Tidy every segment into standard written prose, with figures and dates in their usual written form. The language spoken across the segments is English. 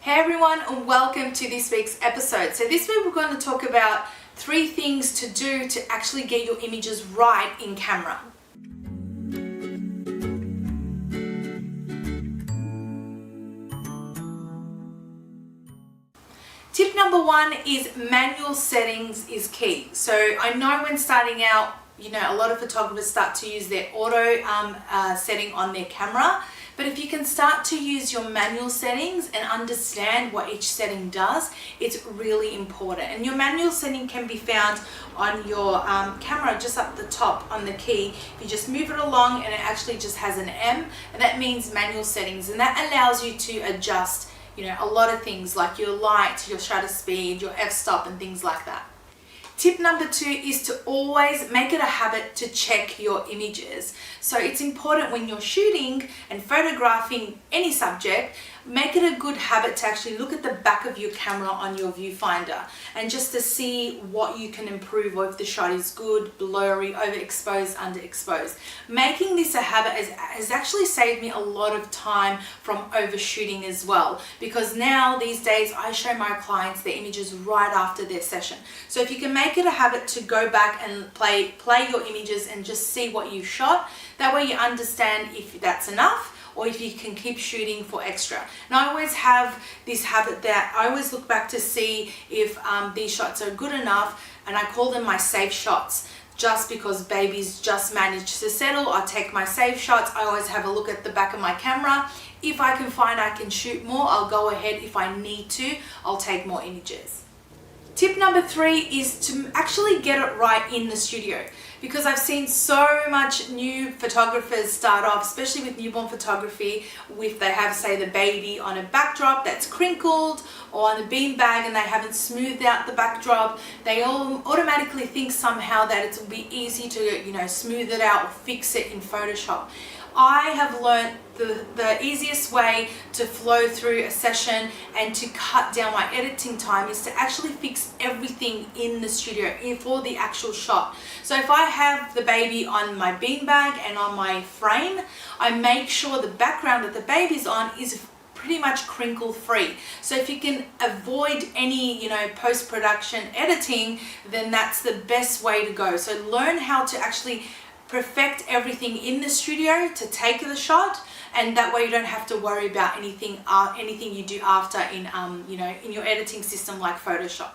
Hey everyone, and welcome to this week's episode. So this week we're going to talk about 3 things to do to actually get your images right in camera. Tip number 1 is manual settings is key. So I know when starting out, a lot of photographers start to use their auto setting on their camera. But if you can start to use your manual settings and understand what each setting does, it's really important. And your manual setting can be found on your camera just up the top on the key. If you just move it along, and it actually just has an M, and that means manual settings. And that allows you to adjust, a lot of things like your light, your shutter speed, your f-stop and things like that. Tip number 2 is to always make it a habit to check your images. So it's important when you're shooting and photographing any subject, make it a good habit to actually look at the back of your camera on your viewfinder and just to see what you can improve, or if the shot is good, blurry, overexposed, underexposed. Making this a habit has actually saved me a lot of time from overshooting as well, because now these days I show my clients their images right after their session. So if you can make it a habit to go back and play your images and just see what you shot, that way you understand if that's enough or if you can keep shooting for extra. And I always have this habit that I always look back to see if these shots are good enough, and I call them my safe shots. Just because babies just managed to settle, I take my safe shots. I always have a look at the back of my camera. If I can find I can shoot more, I'll go ahead. If I need to, I'll take more images. Tip number 3 is to actually get it right in the studio, because I've seen so much new photographers start off, especially with newborn photography, if they have, say, the baby on a backdrop that's crinkled or on the beanbag and they haven't smoothed out the backdrop, they all automatically think somehow that it will be easy to smooth it out or fix it in Photoshop. I have learned the easiest way to flow through a session and to cut down my editing time is to actually fix everything in the studio for the actual shot. So if I have the baby on my beanbag and on my frame, I make sure the background that the baby's on is pretty much crinkle free. So if you can avoid any post-production editing, then that's the best way to go. So learn how to actually perfect everything in the studio to take the shot, and that way you don't have to worry about anything you do after in in your editing system like Photoshop.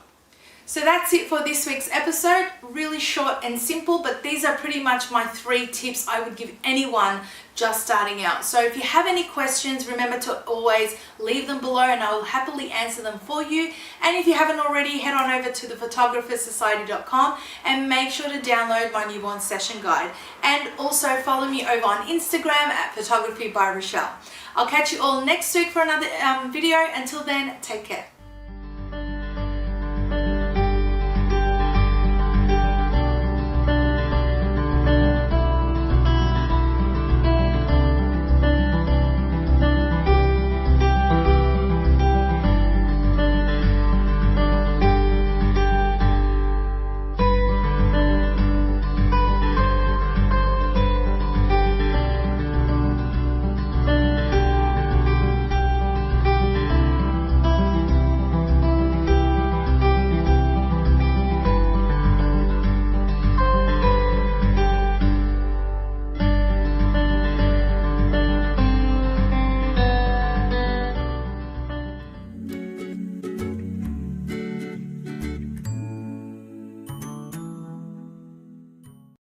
So that's it for this week's episode. Really short and simple, but these are pretty much my 3 tips I would give anyone just starting out. So if you have any questions, remember to always leave them below and I will happily answer them for you. And if you haven't already, head on over to thephotographersociety.com and make sure to download my newborn session guide. And also follow me over on Instagram at Photography by Rochelle. I'll catch you all next week for another video. Until then, take care.